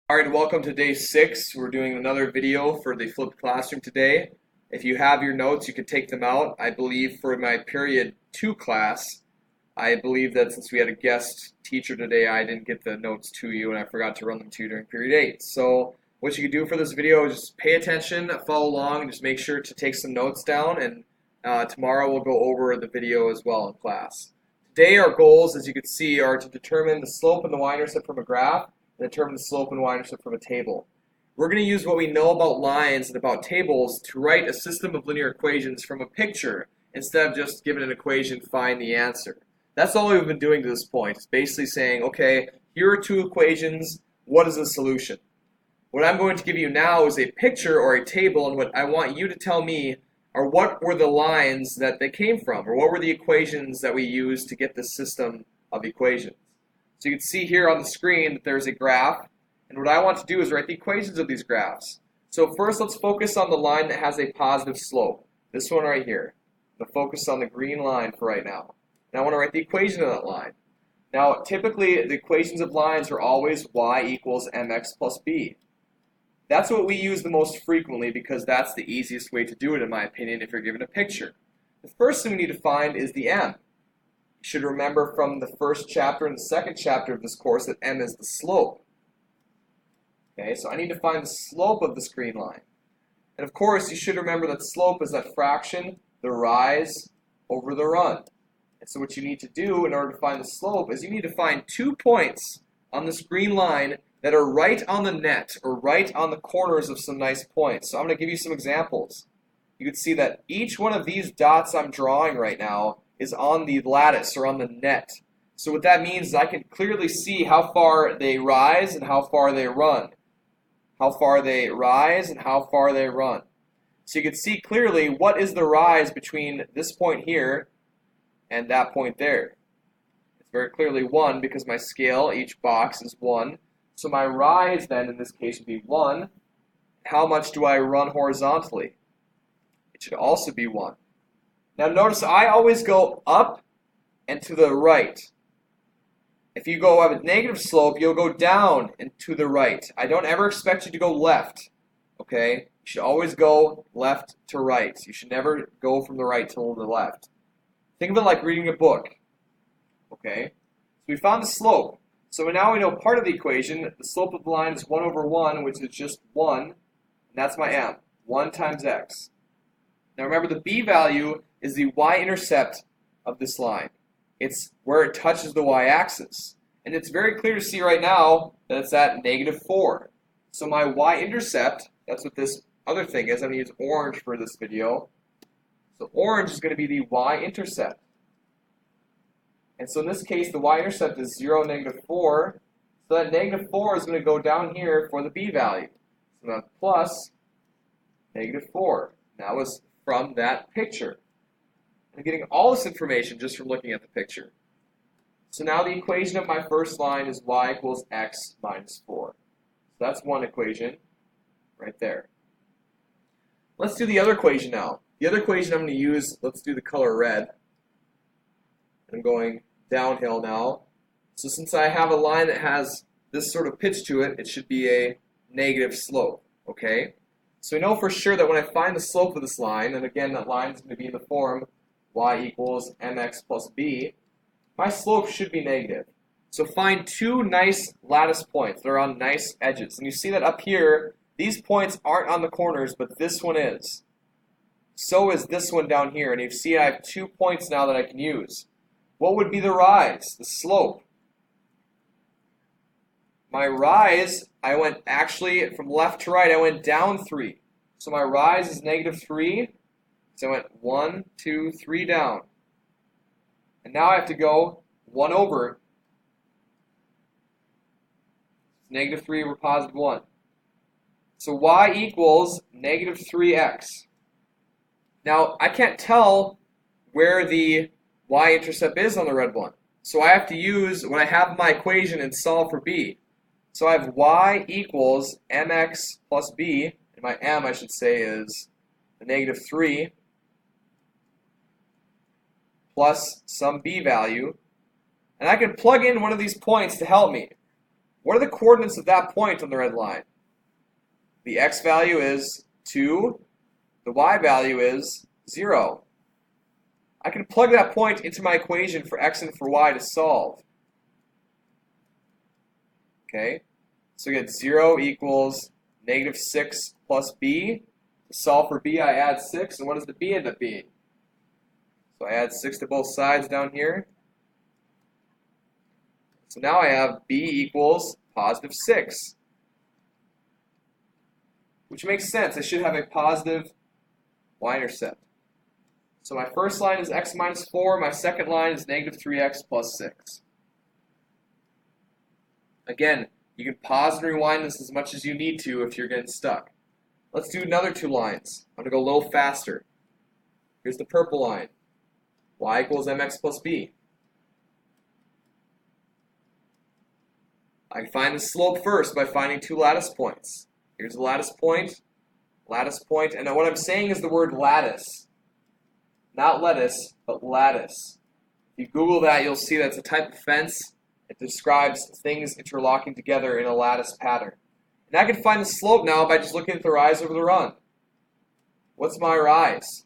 Alright, welcome to day 6. We're doing another video for the flipped classroom today. If you have your notes, you can take them out. I believe for my period 2 class, I believe that since we had a guest teacher today, I didn't get the notes to you and I forgot to run them to you during period 8. So what you can do for this video is just pay attention, follow along, and just make sure to take some notes down, and tomorrow we'll go over the video as well in class. Today our goals, as you can see, are to determine the slope and the y-intercept from a graph, and determine the slope and y-intercept from a table. We're going to use what we know about lines and about tables to write a system of linear equations from a picture instead of just given an equation, find the answer. That's all we've been doing to this point. It's basically saying, okay, here are two equations, what is the solution? What I'm going to give you now is a picture or a table, and what I want you to tell me are what were the lines that they came from, or what were the equations that we used to get this system of equations. So you can see here on the screen that there's a graph, and what I want to do is write the equations of these graphs. So first let's focus on the line that has a positive slope, this one right here. I'm going to focus on the green line for right now. And I want to write the equation of that line. Now typically the equations of lines are always y equals mx plus b. That's what we use the most frequently because that's the easiest way to do it in my opinion if you're given a picture. The first thing we need to find is the m. You should remember from the first chapter and the second chapter of this course that m is the slope. Okay, so I need to find the slope of this green line. And of course, you should remember that slope is that fraction, the rise over the run. And so what you need to do in order to find the slope is you need to find 2 points on this green line that are right on the net or right on the corners of some nice points. So I'm going to give you some examples. You can see that each one of these dots I'm drawing right now is on the lattice or on the net. So what that means is I can clearly see how far they rise and how far they run. How far they rise and how far they run. So you can see clearly what is the rise between this point here and that point there. It's very clearly 1 because my scale, each box is 1. So my rise then in this case would be 1. How much do I run horizontally? It should also be 1. Now notice I always go up and to the right. If you go have a negative slope, you'll go down and to the right. I don't ever expect you to go left. Okay? You should always go left to right. You should never go from the right to the left. Think of it like reading a book. Okay? So we found the slope. So now we know part of the equation. The slope of the line is 1 over 1, which is just 1. And that's my m. 1 times x. Now remember the b value is the y-intercept of this line. It's where it touches the y-axis. And it's very clear to see right now that it's at -4. So my y-intercept, that's what this other thing is. I'm going to use orange for this video. So orange is going to be the y-intercept. And so in this case, the y-intercept is 0, -4. So that -4 is going to go down here for the b value. So that's plus -4. That was from that picture. I'm getting all this information just from looking at the picture. So now the equation of my first line is y equals x minus 4. So that's one equation right there. Let's do the other equation now. The other equation I'm going to use, let's do the color red. I'm going downhill now. So since I have a line that has this sort of pitch to it, it should be a negative slope. Okay? So we know for sure that when I find the slope of this line, and again that line is going to be in the form y equals mx plus b, my slope should be negative. So find 2 nice lattice points that are on nice edges. And you see that up here, these points aren't on the corners, but this one is. So is this one down here. And you see I have 2 points now that I can use. What would be the rise, the slope? My rise, I went actually from left to right, I went down 3. So my rise is -3. So I went 1, 2, 3 down. And now I have to go 1 over. -3 over +1. So y equals -3x. Now I can't tell where the y-intercept is on the red one. So I have to use when I have my equation and solve for b. So I have y equals mx plus b, and my m I should say is the -3 plus some b value. And I can plug in one of these points to help me. What are the coordinates of that point on the red line? The x value is 2. The y value is 0. I can plug that point into my equation for x and for y to solve. Okay, so we get 0 equals negative 6 plus b. To solve for b, I add 6, and what does the b end up being? So I add 6 to both sides down here. So now I have b equals positive 6, which makes sense. I should have a positive y-intercept. So my first line is x minus 4. My second line is negative 3x plus 6. Again, you can pause and rewind this as much as you need to if you're getting stuck. Let's do another 2 lines. I'm going to go a little faster. Here's the purple line. Y equals mx plus b. I can find the slope first by finding 2 lattice points. Here's a lattice point, and what I'm saying is the word lattice. Not lettuce, but lattice. If you Google that, you'll see that's a type of fence. It describes things interlocking together in a lattice pattern. And I can find the slope now by just looking at the rise over the run. What's my rise?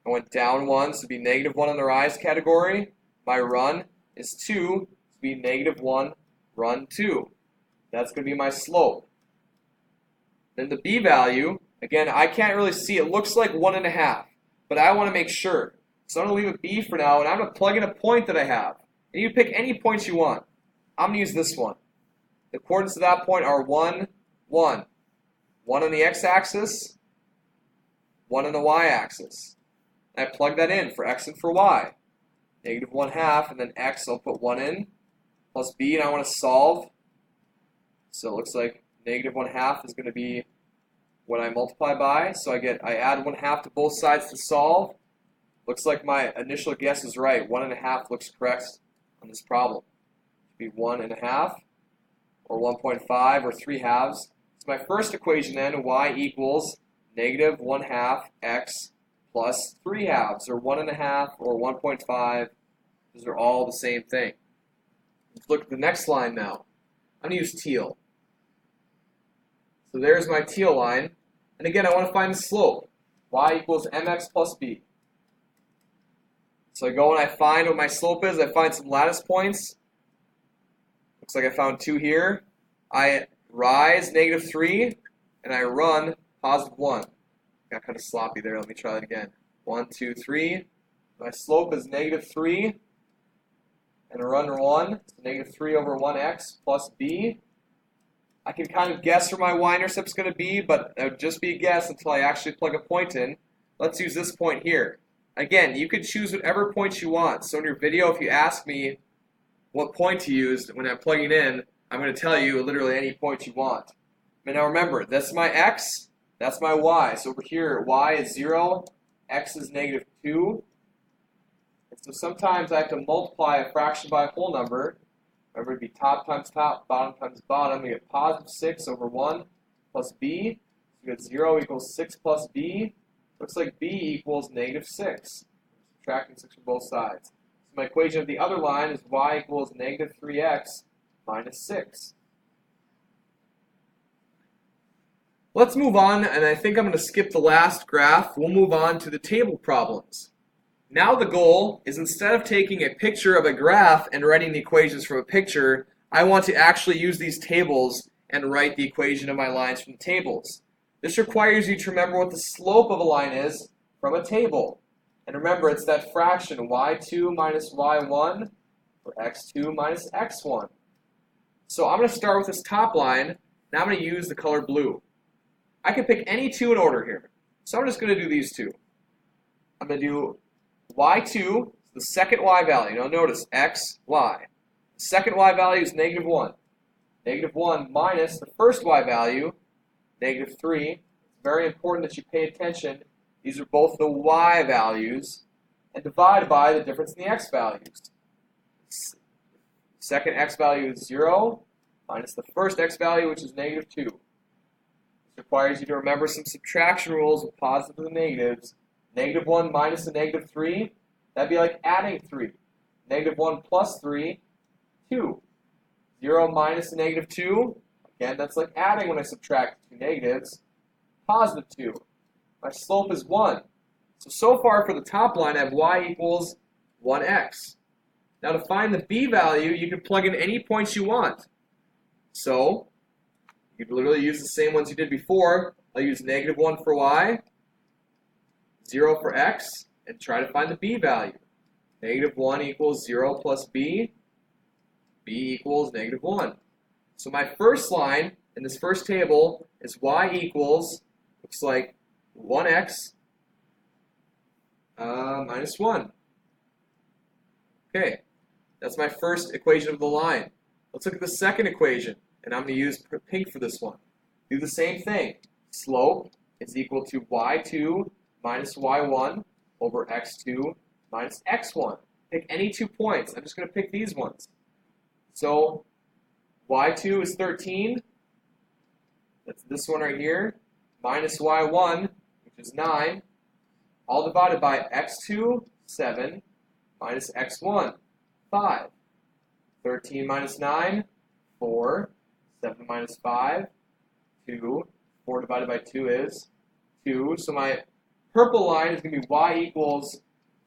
I went down 1, so it'd be negative 1 in the rise category. My run is 2, so it'd be negative 1, run 2. That's going to be my slope. Then the b value, again, I can't really see. It looks like 1.5. But I want to make sure. So I'm going to leave a b for now, and I'm going to plug in a point that I have. And you pick any points you want. I'm going to use this one. The coordinates of that point are 1, 1. 1 on the x-axis, 1 on the y-axis. And I plug that in for x and for y. Negative 1/2, and then x, I'll put 1 in, plus b, and I want to solve. So it looks like negative 1/2 is going to be what I multiply by, so I add 1/2 to both sides to solve. Looks like my initial guess is right. 1.5 looks correct on this problem. It would be 1.5, or 1.5, or 3/2. So my first equation then, y equals negative 1/2 x plus 3/2, or 1.5, or 1.5. Those are all the same thing. Let's look at the next line now. I'm going to use teal. So there's my teal line. And again, I want to find the slope. Y equals mx plus b. So I go and I find what my slope is. I find some lattice points. Looks like I found 2 here. I rise negative 3, and I run positive 1. Got kind of sloppy there. Let me try that again. 1, 2, 3. My slope is negative 3, and I run 1. So negative 3 over 1x plus b. I can kind of guess where my y-intercept is going to be, but it would just be a guess until I actually plug a point in. Let's use this point here. Again, you could choose whatever point you want. So in your video, if you ask me what point to use when I'm plugging in, I'm going to tell you literally any point you want. But now remember, that's my x, that's my y. So over here, y is 0, x is negative 2. And so sometimes I have to multiply a fraction by a whole number. Remember, it'd be top times top, bottom times bottom. We get positive 6 over 1 plus b. So we get 0 equals 6 plus b. Looks like b equals negative 6. Subtracting 6 from both sides. So my equation of the other line is y equals negative 3x minus 6. Let's move on, and I think I'm going to skip the last graph. We'll move on to the table problems. Now the goal is, instead of taking a picture of a graph and writing the equations from a picture, I want to actually use these tables and write the equation of my lines from the tables. This requires you to remember what the slope of a line is from a table. And remember, it's that fraction, y2 minus y1, or x2 minus x1. So I'm going to start with this top line, and I'm going to use the color blue. I can pick any 2 in order here. So I'm just going to do these 2. I'm going to do y2, the second y value. Now notice, x, y. The second y value is negative 1. Negative 1 minus the first y value, negative 3. It's very important that you pay attention. These are both the y values, and divided by the difference in the x values. Second x value is 0, minus the first x value, which is negative 2. This requires you to remember some subtraction rules with positives and negatives. Negative 1 minus a negative 3, that'd be like adding 3. Negative 1 plus 3, 2. 0 minus negative 2. Again, that's like adding when I subtract two negatives. Positive 2. My slope is 1. So far for the top line, I have y equals 1x. Now to find the b value, you can plug in any points you want. So you can literally use the same ones you did before. I'll use negative 1 for y, 0 for x, and try to find the b value. Negative 1 equals 0 plus b equals negative 1. So my first line in this first table is y equals, looks like 1x minus 1. Okay, that's my first equation of the line. Let's look at the second equation, and I'm going to use pink for this one. Do the same thing. Slope is equal to y2 minus y1 over x2 minus x1. Pick any 2 points. I'm just going to pick these ones. So y2 is 13. That's this one right here. Minus y1, which is 9. All divided by x2, 7. Minus x1, 5. 13 minus 9, 4. 7 minus 5, 2. 4 divided by 2 is 2. So my purple line is going to be y equals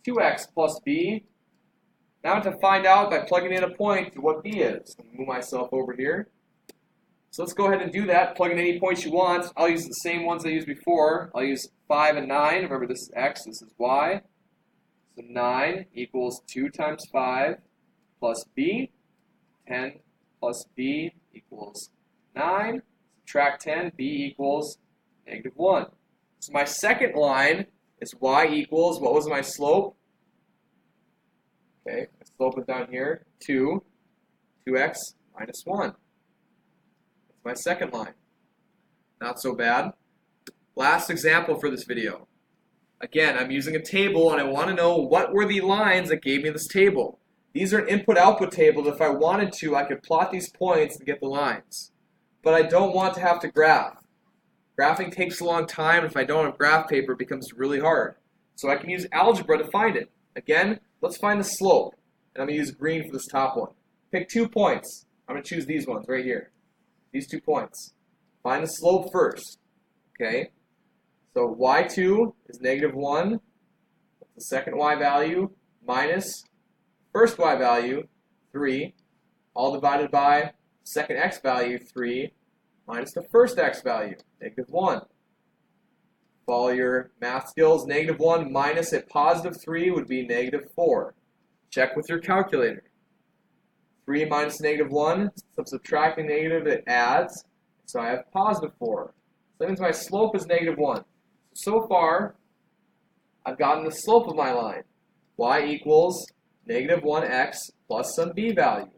2x plus b. Now I have to find out by plugging in a point what b is. I'm going to move myself over here. So let's go ahead and do that. Plug in any points you want. I'll use the same ones I used before. I'll use 5 and 9. Remember, this is x, this is y. So 9 equals 2 times 5 plus b. 10 plus b equals 9. Subtract 10, b equals negative 1. So my second line is y equals, what was my slope? Okay, my slope is down here, 2x minus 1. That's my second line. Not so bad. Last example for this video. Again, I'm using a table and I want to know what were the lines that gave me this table. These are an input-output table. If I wanted to, I could plot these points and get the lines. But I don't want to have to graph. Graphing takes a long time, and if I don't have graph paper, it becomes really hard. So I can use algebra to find it. Again, let's find the slope. And I'm going to use green for this top one. Pick 2 points. I'm going to choose these ones right here. These 2 points. Find the slope first. Okay? So y2 is negative 1. That's the second y value minus first y value, 3, all divided by second x value, 3, minus the first x value, negative 1. Follow your math skills. Negative 1 minus a positive 3 would be negative 4. Check with your calculator. 3 minus negative 1, so I'm subtracting negative, it adds, so I have positive 4. So that means my slope is negative 1. So far, I've gotten the slope of my line. Y equals negative 1x plus some b value.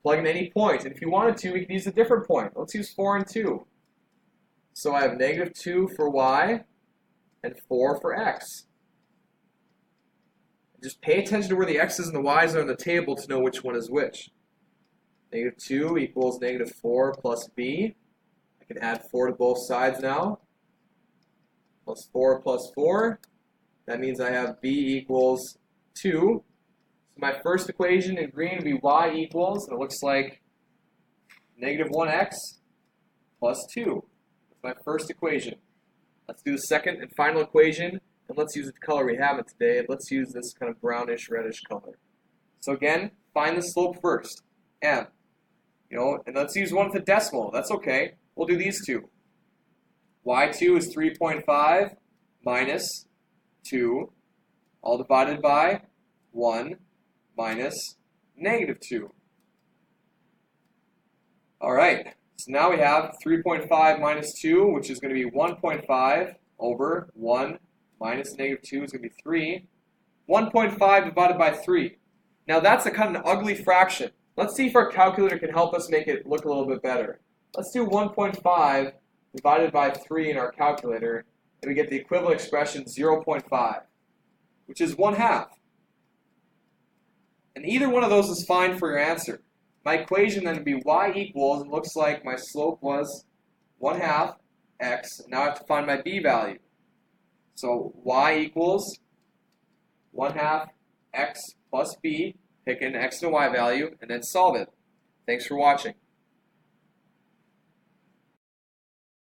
Plug in any point. And if you wanted to, we could use a different point. Let's use 4 and 2. So I have negative 2 for y and 4 for x. Just pay attention to where the x's and the y's are on the table to know which one is which. Negative 2 equals negative 4 plus b. I can add 4 to both sides now. Plus 4 plus 4. That means I have b equals 2. So my first equation in green would be y equals, and it looks like negative 1x plus 2. That's my first equation. Let's do the second and final equation, and let's use the color we have it today. Let's use this kind of brownish, reddish color. So again, find the slope first, m. And let's use one with a decimal. That's okay. We'll do these two. y2 is 3.5 minus 2, all divided by 1 minus negative 2. All right, so now we have 3.5 minus 2, which is going to be 1.5 over 1 minus negative 2 is going to be 3. 1.5 divided by 3. Now that's a kind of an ugly fraction. Let's see if our calculator can help us make it look a little bit better. Let's do 1.5 divided by 3 in our calculator, and we get the equivalent expression 0.5, which is 1/2. And either one of those is fine for your answer. My equation then would be y equals, it looks like my slope was 1/2 x, and now I have to find my b value. So y equals 1/2 x plus b, pick an x and y value, and then solve it. Thanks for watching.